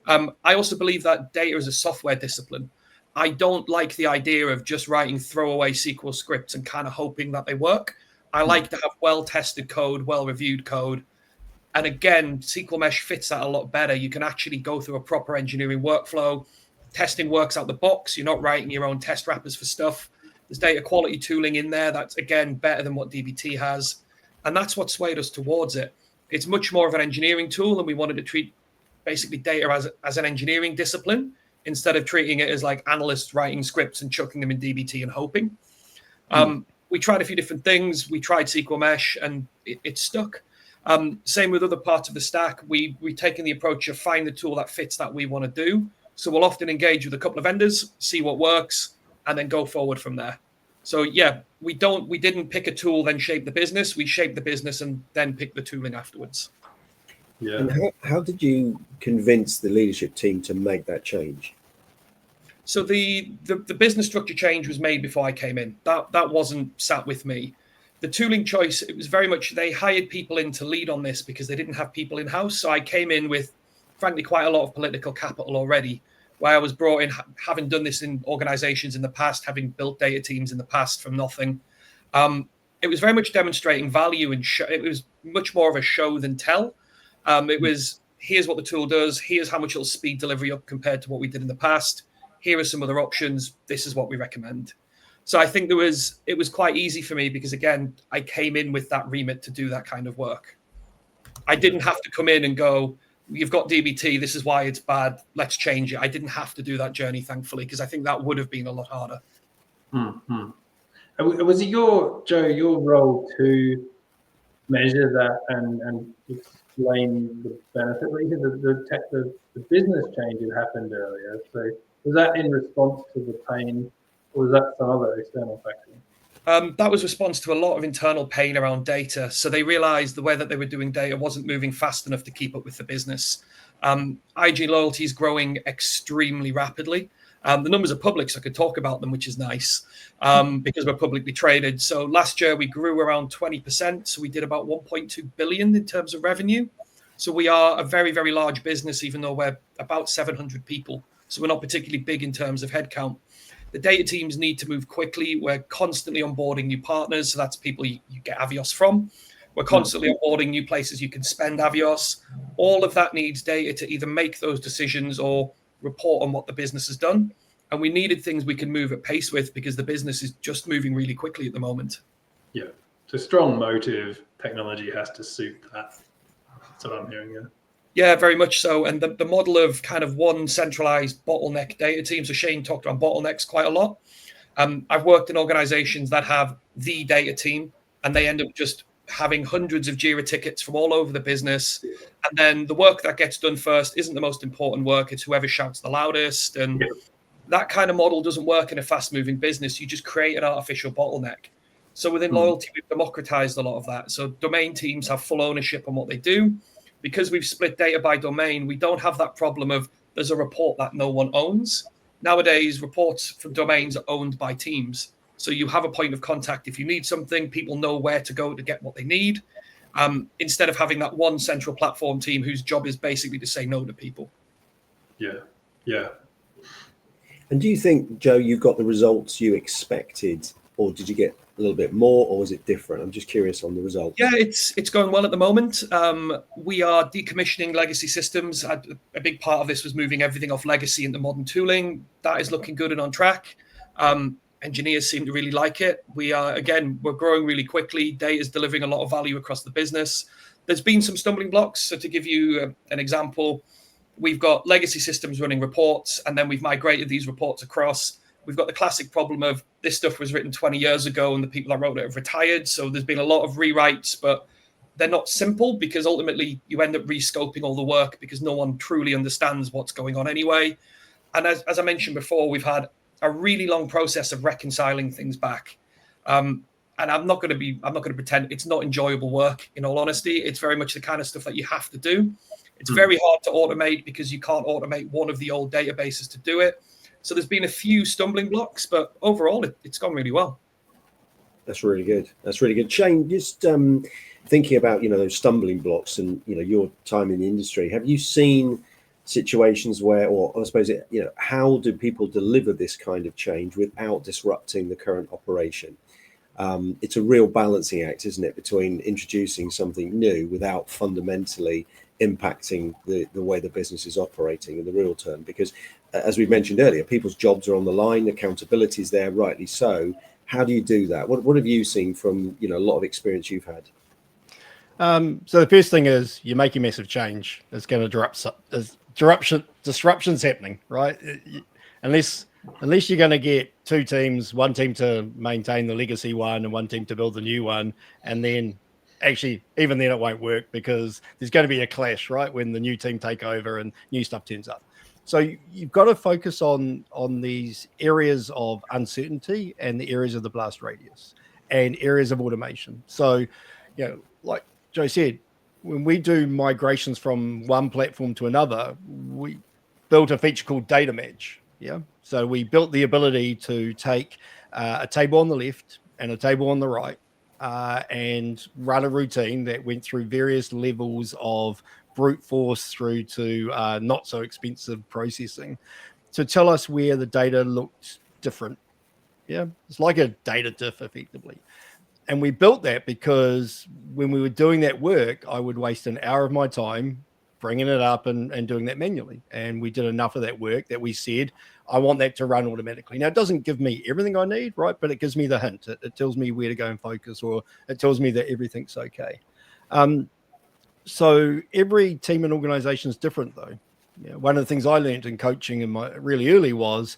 I also believe that data is a software discipline. I don't like the idea of just writing throwaway SQL scripts and kind of hoping that they work. I like to have well-tested code, well-reviewed code. And again, SQL Mesh fits that a lot better. You can actually go through a proper engineering workflow. Testing works out the box. You're not writing your own test wrappers for stuff. There's data quality tooling in there that's, again, better than what DBT has. And that's what swayed us towards it. It's much more of an engineering tool, and we wanted to treat basically data as an engineering discipline instead of treating it as like analysts writing scripts and chucking them in DBT and hoping. We tried a few different things. We tried SQL Mesh, and it stuck. Same with other parts of the stack. We've taken the approach of find the tool that fits that we want to do. So we'll often engage with a couple of vendors, see what works, and then go forward from there. So yeah, we didn't pick a tool, then shape the business. We shaped the business and then pick the tooling afterwards. Yeah. And how did you convince the leadership team to make that change? So the business structure change was made before I came in. That wasn't sat with me. The tooling choice, it was very much, they hired people in to lead on this because they didn't have people in-house. So I came in with, frankly, quite a lot of political capital already, where I was brought in, having done this in organizations in the past, having built data teams in the past from nothing. It was very much demonstrating value, and it was much more of a show than tell. It was, here's what the tool does, here's how much it'll speed delivery up compared to what we did in the past. Here are some other options. This is what we recommend. So I think it was quite easy for me because, again, I came in with that remit to do that kind of work. I didn't have to come in and go, you've got DBT, this is why it's bad, let's change it. I didn't have to do that journey, thankfully, because I think that would have been a lot harder. Mm-hmm. Was it your role to measure that and explain the benefit? The business change had happened earlier. So was that in response to the pain, or was that some other external factor? That was response to a lot of internal pain around data. So they realized the way that they were doing data wasn't moving fast enough to keep up with the business. IG Loyalty is growing extremely rapidly. The numbers are public, so I could talk about them, which is nice because we're publicly traded. So last year we grew around 20%. So we did about 1.2 billion in terms of revenue. So we are a very, very large business, even though we're about 700 people. So we're not particularly big in terms of headcount. The data teams need to move quickly. We're constantly onboarding new partners. So that's people you get Avios from. We're constantly onboarding new places you can spend Avios. All of that needs data to either make those decisions or report on what the business has done. And we needed things we can move at pace with because the business is just moving really quickly at the moment. Yeah. So strong motive, technology has to suit that. That's what I'm hearing. Yeah. Yeah, very much so. And the model of kind of one centralized bottleneck data team. So Shane talked about bottlenecks quite a lot. I've worked in organizations that have the data team and they end up just having hundreds of Jira tickets from all over the business. And then the work that gets done first isn't the most important work. It's whoever shouts the loudest. And that kind of model doesn't work in a fast moving business. You just create an artificial bottleneck. So within loyalty, we've democratized a lot of that. So domain teams have full ownership on what they do. Because we've split data by domain, we don't have that problem of there's a report that no one owns. Nowadays, reports from domains are owned by teams. So you have a point of contact. If you need something, people know where to go to get what they need, instead of having that one central platform team whose job is basically to say no to people. Yeah, yeah. And do you think, Joe, you got the results you expected, or did you get a little bit more, or was it different? I'm just curious on the results. Yeah, it's going well at the moment. We are decommissioning legacy systems. A big part of this was moving everything off legacy into modern tooling. That is looking good and on track. Engineers seem to really like it. We're growing really quickly. Data is delivering a lot of value across the business. There's been some stumbling blocks. So to give you an example, we've got legacy systems running reports, and then we've migrated these reports across. We've got the classic problem of this stuff was written 20 years ago and the people that wrote it have retired. So there's been a lot of rewrites, but they're not simple because ultimately you end up rescoping all the work because no one truly understands what's going on anyway. And as I mentioned before, we've had a really long process of reconciling things back. And I'm not going to pretend it's not enjoyable work. In all honesty, it's very much the kind of stuff that you have to do. It's very hard to automate because you can't automate one of the old databases to do it. So there's been a few stumbling blocks, but overall it's gone really well. That's really good. That's really good. Shane, just thinking about, those stumbling blocks and, your time in the industry, have you seen situations where, or I suppose, how do people deliver this kind of change without disrupting the current operation? It's a real balancing act, isn't it, between introducing something new without fundamentally impacting the way the business is operating in the real term? Because as we mentioned earlier, people's jobs are on the line, accountability is there, rightly so. How do you do that? What have you seen from a lot of experience you've had? So the first thing is you make a massive change. It's going to disruptions happening, right? Unless you're going to get two teams, one team to maintain the legacy one and one team to build the new one, and then actually even then it won't work because there's going to be a clash, right, when the new team take over and new stuff turns up. So you've got to focus on these areas of uncertainty and the areas of the blast radius and areas of automation. So, like Joe said, when we do migrations from one platform to another, we built a feature called data match. Yeah. So we built the ability to take a table on the left and a table on the right and run a routine that went through various levels of brute force through to not so expensive processing to tell us where the data looked different. Yeah. It's like a data diff effectively. And we built that because when we were doing that work, I would waste an hour of my time bringing it up and doing that manually. And we did enough of that work that we said, I want that to run automatically. Now, it doesn't give me everything I need, right? But it gives me the hint. It tells me where to go and focus, or it tells me that everything's okay. So every team and organization is different, though. One of the things I learned in coaching in my really early was,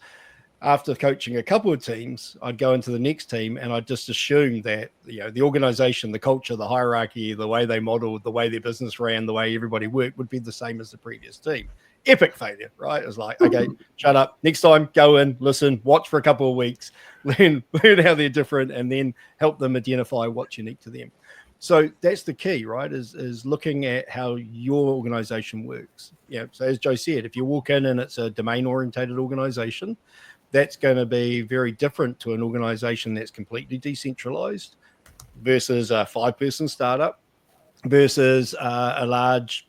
after coaching a couple of teams, I'd go into the next team and I'd just assume that, the organization, the culture, the hierarchy, the way they modeled, the way their business ran, the way everybody worked would be the same as the previous team. Epic failure, right? It was like, okay, shut up. Next time, go in, listen, watch for a couple of weeks, learn how they're different, and then help them identify what's unique to them. So that's the key, right? Is looking at how your organization works. Yeah. So as Joe said, if you walk in and it's a domain-orientated organization, that's going to be very different to an organization that's completely decentralized versus a 5-person startup versus a large,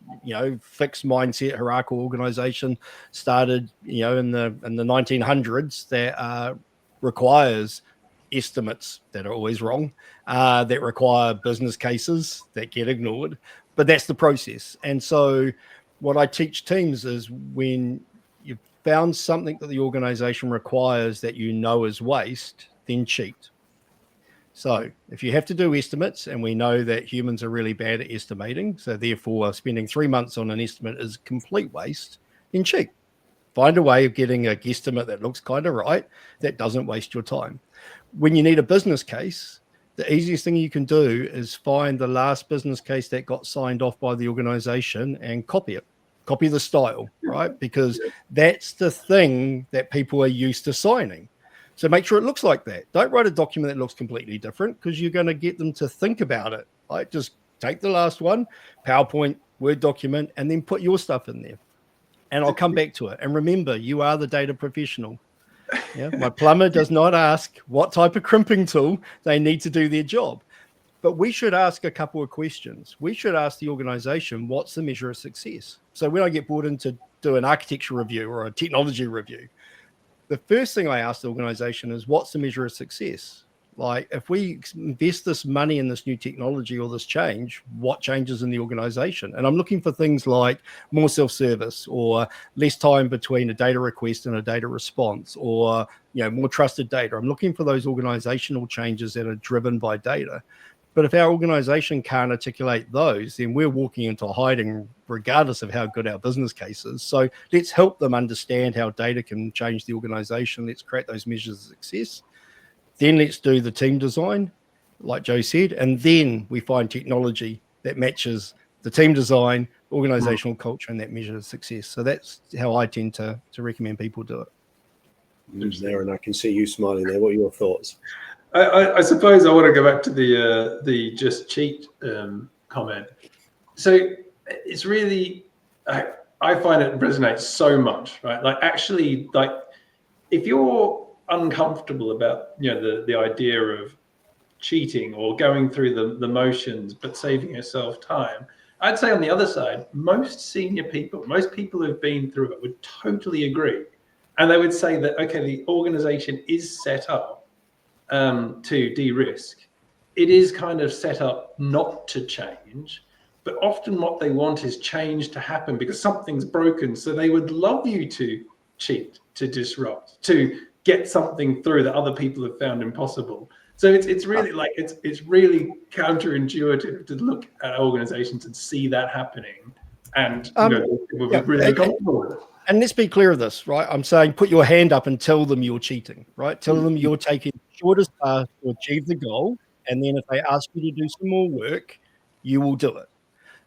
fixed mindset hierarchical organization started, in the 1900s that requires estimates that are always wrong, that require business cases that get ignored, but that's the process. And so what I teach teams is when you've found something that the organization requires that is waste, then cheat. So if you have to do estimates, and we know that humans are really bad at estimating, so therefore spending 3 months on an estimate is complete waste, then cheat. Find a way of getting a guesstimate that looks kind of right, that doesn't waste your time. When you need a business case, the easiest thing you can do is find the last business case that got signed off by the organization and copy it. Copy the style, right? Because that's the thing that people are used to signing. So make sure it looks like that. Don't write a document that looks completely different, because you're going to get them to think about it. Like, just take the last one, PowerPoint, Word document, and then put your stuff in there. And I'll come back to it. And remember, you are the data professional. Yeah, my plumber does not ask what type of crimping tool they need to do their job. But we should ask a couple of questions. We should ask the organization, what's the measure of success? So when I get brought in to do an architecture review or a technology review, the first thing I ask the organization is, what's the measure of success? Like, if we invest this money in this new technology or this change, what changes in the organization? And I'm looking for things like more self-service, or less time between a data request and a data response, or more trusted data. I'm looking for those organizational changes that are driven by data. But if our organization can't articulate those, then we're walking into hiding regardless of how good our business case is. So let's help them understand how data can change the organization. Let's create those measures of success. Then let's do the team design, like Joe said, and then we find technology that matches the team design, organizational culture, and that measure of success. So that's how I tend to recommend people do it. There, and I can see you smiling there. What are your thoughts? I suppose I want to go back to the just cheat comment. So it's really, I find it resonates so much, right? Like, actually, like, if you're uncomfortable about the idea of cheating or going through the motions but saving yourself time, I'd say on the other side, most senior people, most people who've been through it would totally agree, and they would say that, okay, the organization is set up to de-risk. It is kind of set up not to change, but often what they want is change to happen because something's broken. So they would love you to cheat, to disrupt, to get something through that other people have found impossible. So it's really like, it's really counterintuitive to look at organizations and see that happening, and we'll be really comfortable with it. And let's be clear of this, right? I'm saying put your hand up and tell them you're cheating, right? Tell them you're taking the shortest path to achieve the goal. And then if they ask you to do some more work, you will do it.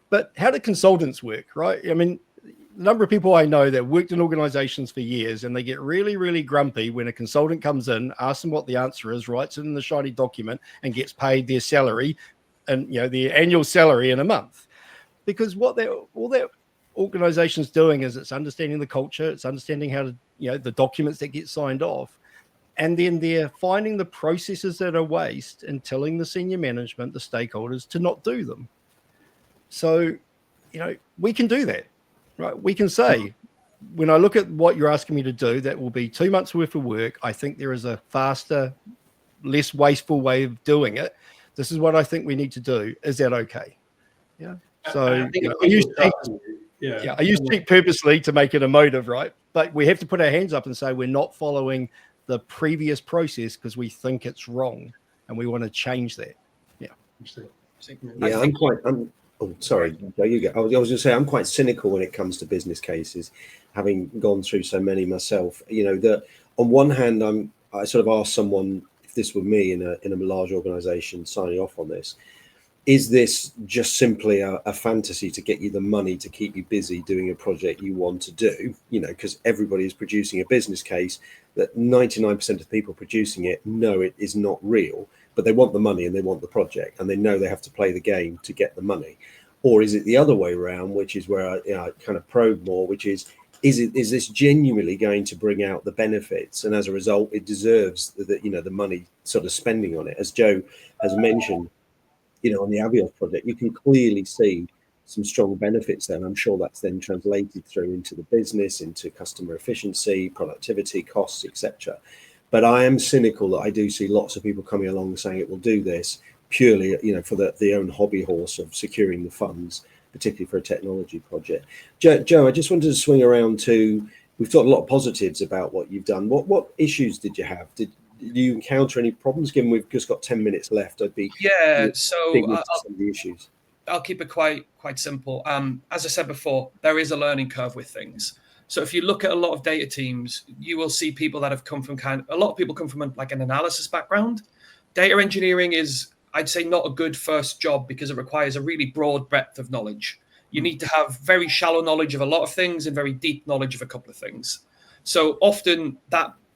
But how do consultants work, right? I mean, the number of people I know that worked in organizations for years, and they get really, really grumpy when a consultant comes in, asks them what the answer is, writes it in the shiny document, and gets paid their salary and, their annual salary in a month. Because all that organization's doing is it's understanding the culture, it's understanding how to, the documents that get signed off, and then they're finding the processes that are waste and telling the senior management, the stakeholders, to not do them. So, we can do that, right? We can say, when I look at what you're asking me to do, that will be 2 months worth of work. I think there is a faster, less wasteful way of doing it. This is what I think we need to do. Is that okay? Yeah. So I use cheat purposely to make it emotive, right? But we have to put our hands up and say we're not following the previous process because we think it's wrong, and we want to change that. Yeah. Sorry, you go. I was going to say I'm quite cynical when it comes to business cases, having gone through so many myself. That on one hand, I sort of asked someone, if this were me in a large organization signing off on this, is this just simply a fantasy to get you the money to keep you busy doing a project you want to do? Because everybody is producing a business case that 99% of people producing it know it is not real. but they want the money and they want the project, and they know they have to play the game to get the money? Or is it the other way around, which is where I kind of probe more, which is this genuinely going to bring out the benefits, and as a result, it deserves the money sort of spending on it? As Joe has mentioned, on the Avios project, you can clearly see some strong benefits there, and I'm sure that's then translated through into the business, into customer efficiency, productivity, costs, etc. But I am cynical that I do see lots of people coming along saying it will do this purely, for the own hobby horse of securing the funds, particularly for a technology project. Joe, I just wanted to swing around to, we've talked a lot of positives about what you've done. What issues did you have? Did you encounter any problems? Given we've just got 10 minutes left, I'd be So some of the issues. I'll keep it quite simple. As I said before, there is a learning curve with things. So if you look at a lot of data teams, you will see people that have come from a lot of people come from an analysis background. Data engineering is, I'd say, not a good first job because it requires a really broad breadth of knowledge. You need to have very shallow knowledge of a lot of things and very deep knowledge of a couple of things. So often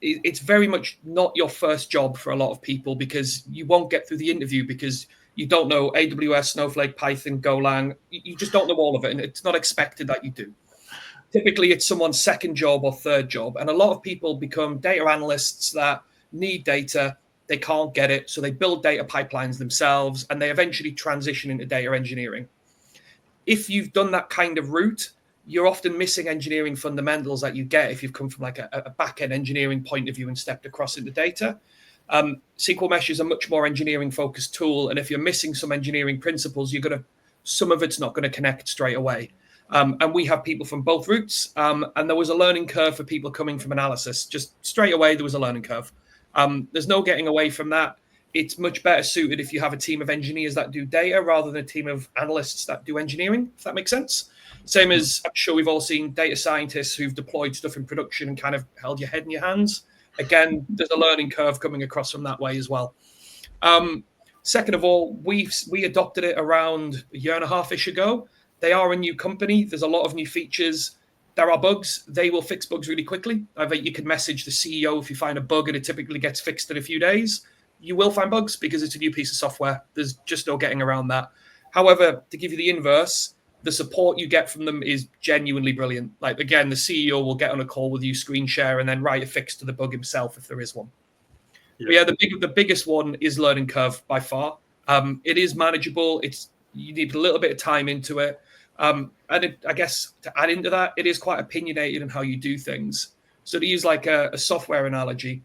it's very much not your first job for a lot of people, because you won't get through the interview because you don't know AWS, Snowflake, Python, Golang. You just don't know all of it, and it's not expected that you do. Typically, it's someone's second job or third job, and a lot of people become data analysts that need data. They can't get it, so they build data pipelines themselves, and they eventually transition into data engineering. If you've done that kind of route, you're often missing engineering fundamentals that you get if you've come from a back-end engineering point of view and stepped across into data. SQL Mesh is a much more engineering-focused tool, and if you're missing some engineering principles, some of it's not going to connect straight away. And we have people from both routes, and there was a learning curve for people coming from analysis. Just straight away, there was a learning curve. There's no getting away from that. It's much better suited if you have a team of engineers that do data rather than a team of analysts that do engineering, if that makes sense. Same as, I'm sure we've all seen data scientists who've deployed stuff in production and kind of held your head in your hands. Again, there's a learning curve coming across from that way as well. Second of all, we adopted it around a year and a half-ish ago. They are a new company. There's a lot of new features. There are bugs. They will fix bugs really quickly. I bet you can message the CEO if you find a bug and it typically gets fixed in a few days. You will find bugs because it's a new piece of software. There's just no getting around that. However, to give you the inverse, the support you get from them is genuinely brilliant. Like, again, the CEO will get on a call with you, screen share, and then write a fix to the bug himself if there is one. Yeah, the biggest one is learning curve by far. It is manageable. You need a little bit of time into it. I guess to add into that, it is quite opinionated in how you do things. So to use like a software analogy,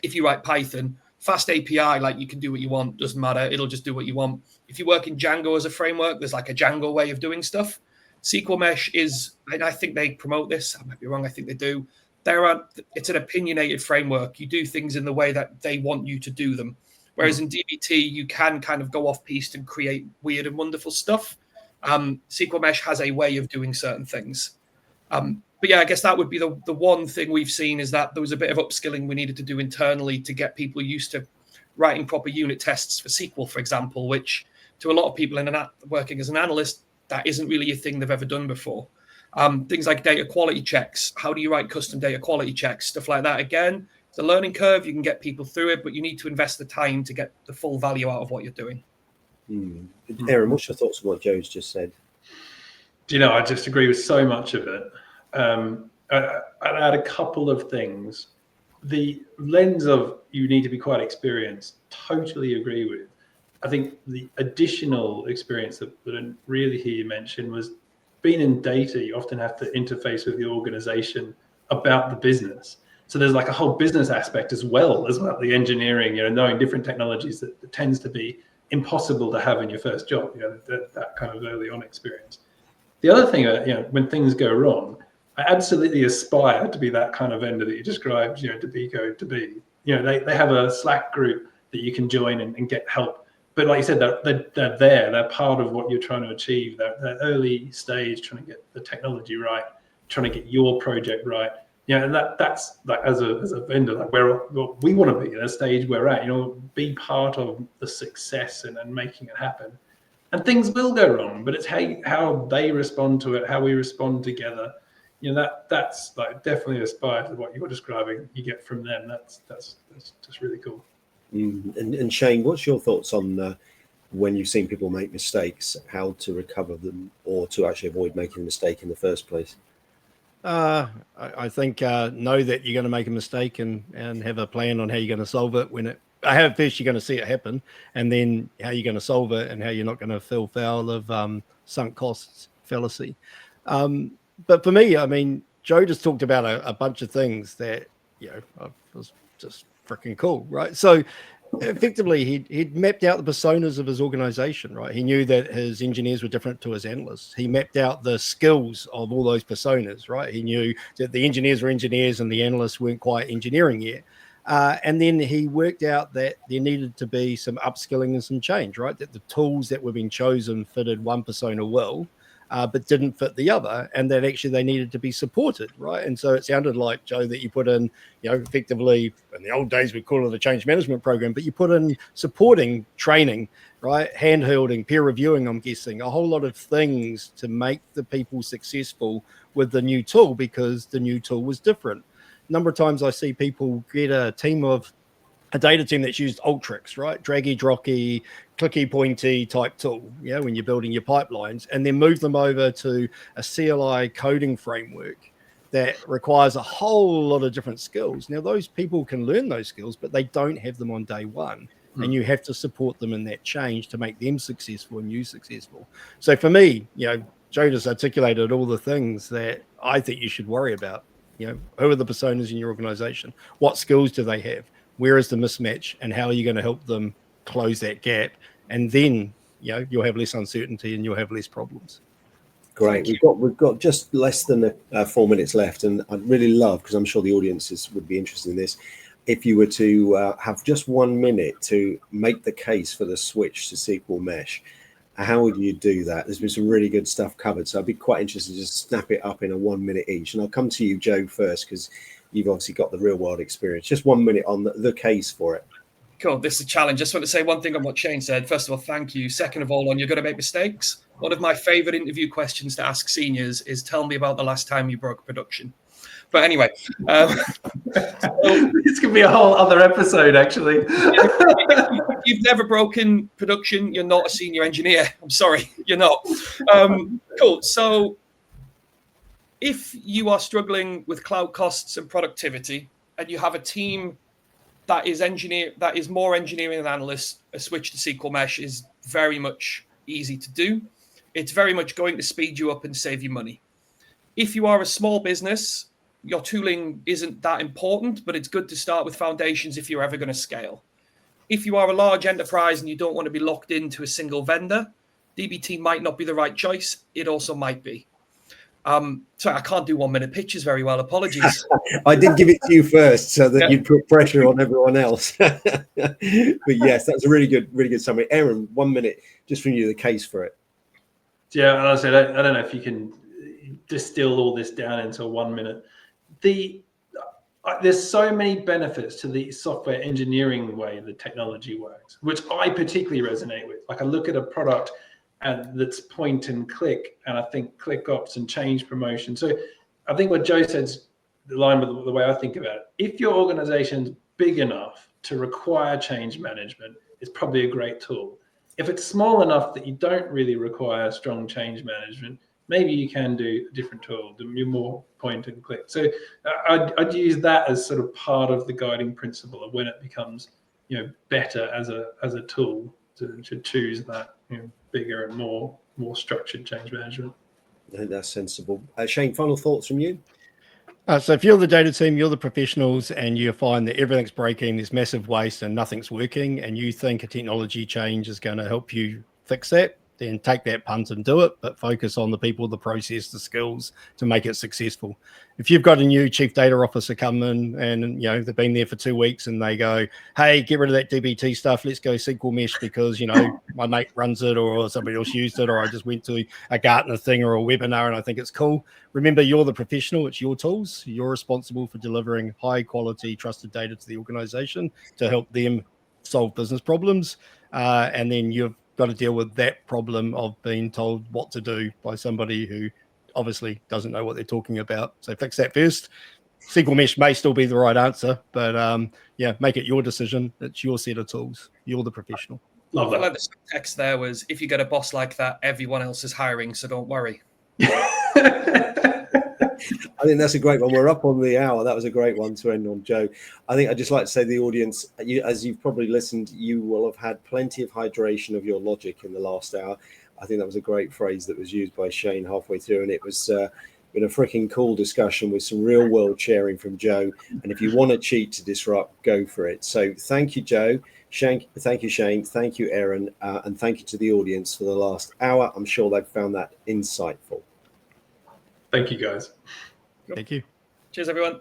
if you write Python, fast API, like you can do what you want, doesn't matter. It'll just do what you want. If you work in Django as a framework, there's like a Django way of doing stuff. SQL Mesh is, and I think they promote this. I might be wrong. I think they do. It's an opinionated framework. You do things in the way that they want you to do them. Whereas in DBT, you can kind of go off piste and create weird and wonderful stuff. SQL Mesh has a way of doing certain things. But yeah, I guess that would be the one thing we've seen, is that there was a bit of upskilling we needed to do internally to get people used to writing proper unit tests for SQL, for example, which to a lot of people working as an analyst, that isn't really a thing they've ever done before. Things like data quality checks. How do you write custom data quality checks? Stuff like that. Again, it's a learning curve. You can get people through it, but you need to invest the time to get the full value out of what you're doing. Aaron, what's your thoughts on what Joe's just said? I just agree with so much of it. I'd add a couple of things. The lens of you need to be quite experienced, totally agree with. I think the additional experience that I didn't really hear you mention was being in data. You often have to interface with the organization about the business. So there's like a whole business aspect as well as the engineering, knowing different technologies that tends to be impossible to have in your first job, that kind of early on experience. The other thing, when things go wrong, I absolutely aspire to be that kind of vendor that you described, to be. They have a Slack group that you can join and get help. But like you said, they're there. They're part of what you're trying to achieve. They're early stage, trying to get the technology right, trying to get your project right. And that's like as a vendor, like where we want to be at a stage we're at. Be part of the success and making it happen. And things will go wrong, but it's how they respond to it, how we respond together. That's like definitely aspire to what you're describing. You get from them. That's just really cool. And Shane, what's your thoughts on when you've seen people make mistakes, how to recover them or to actually avoid making a mistake in the first place? I think know that you're going to make a mistake and have a plan on how you're going to solve it. I have first, you're going to see it happen, and then how you're going to solve it and how you're not going to fall foul of sunk costs fallacy. But for me, I mean, Joe just talked about a bunch of things that, was just freaking cool, right? So effectively, he'd mapped out the personas of his organization, right? He knew that his engineers were different to his analysts. He mapped out the skills of all those personas, right? He knew that the engineers were engineers and the analysts weren't quite engineering yet. And then he worked out that there needed to be some upskilling and some change, right? That the tools that were being chosen fitted one persona well, but didn't fit the other, and that actually they needed to be supported, right? And so it sounded like, Joe, that you put in, effectively, in the old days we call it a change management program, but you put in supporting training, right? Hand-holding, peer reviewing, I'm guessing, a whole lot of things to make the people successful with the new tool because the new tool was different. A number of times I see people get a data team that's used Ultrix, right? Draggy, drocky, clicky, pointy type tool, when you're building your pipelines, and then move them over to a CLI coding framework that requires a whole lot of different skills. Now, those people can learn those skills, but they don't have them on day one. And you have to support them in that change to make them successful and you successful. So for me, Joe just articulated all the things that I think you should worry about. Who are the personas in your organization? What skills do they have? Where is the mismatch, and how are you going to help them close that gap? And then, you'll have less uncertainty and you'll have less problems. Great. We've got just less than 4 minutes left, and I'd really love, because I'm sure the audiences would be interested in this, if you were to have just 1 minute to make the case for the switch to SQL Mesh. How would you do that? There's been some really good stuff covered, so I'd be quite interested to just snap it up in a 1 minute each. And I'll come to you, Joe, first, because you've obviously got the real world experience. Just 1 minute on the case for it. Cool. This is a challenge. Just want to say one thing on what Shane said. First of all, thank you. Second of all, on you're going to make mistakes. One of my favorite interview questions to ask seniors is, tell me about the last time you broke production. But anyway, it's going to be a whole other episode, actually. If you've never broken production, you're not a senior engineer. I'm sorry, you're not. Cool. So if you are struggling with cloud costs and productivity, and you have a team that is more engineering than analysts, a switch to SQL Mesh is very much easy to do. It's very much going to speed you up and save you money. If you are a small business, your tooling isn't that important, but it's good to start with foundations if you're ever going to scale. If you are a large enterprise and you don't want to be locked into a single vendor, DBT might not be the right choice. It also might be. Sorry, I can't do 1 minute pitches very well. Apologies. I did give it to you first so that you'd put pressure on everyone else. But yes, that's a really good summary. Aaron, 1 minute just from you, the case for it. Yeah, honestly, I don't know if you can distill all this down into 1 minute. There's so many benefits to the software engineering way the technology works, which I particularly resonate with. Like I look at a product that's point and click, and I think click ops and change promotion. So I think what Joe said's aligned with the way I think about it. If your organization's big enough to require change management, it's probably a great tool. If it's small enough that you don't really require strong change management, maybe you can do a different tool, do more point and click. So I'd use that as sort of part of the guiding principle of when it becomes, better as a tool to choose that bigger and more structured change management. I think that's sensible. Shane, final thoughts from you? So if you're the data team, you're the professionals, and you find that everything's breaking, there's massive waste and nothing's working, and you think a technology change is going to help you fix that, then take that punt and do it, but focus on the people, the process, the skills to make it successful. If you've got a new chief data officer come in and they've been there for 2 weeks and they go, hey, get rid of that DBT stuff, let's go SQL Mesh because my mate runs it or somebody else used it, or I just went to a Gartner thing or a webinar and I think it's cool. Remember, you're the professional, it's your tools, you're responsible for delivering high quality trusted data to the organization to help them solve business problems, and then you've got to deal with that problem of being told what to do by somebody who obviously doesn't know what they're talking about. So fix that first, SQL Mesh may still be the right answer, but yeah, make it your decision. It's your set of tools. You're the professional. Love I feel that. like the text there was, if you get a boss like that, everyone else is hiring, so don't worry. I think that's a great one. We're up on the hour. That was a great one to end on, Joe. I think I'd just like to say to the audience, as you've probably listened, you will have had plenty of hydration of your logic in the last hour. I think that was a great phrase that was used by Shane halfway through, and it was been a freaking cool discussion with some real world sharing from Joe. And if you want to cheat to disrupt, go for it. So thank you, Joe. Thank you, Shane. Thank you, Aaron. And thank you to the audience for the last hour. I'm sure they've found that insightful. Thank you, guys. Thank you. Cheers, everyone.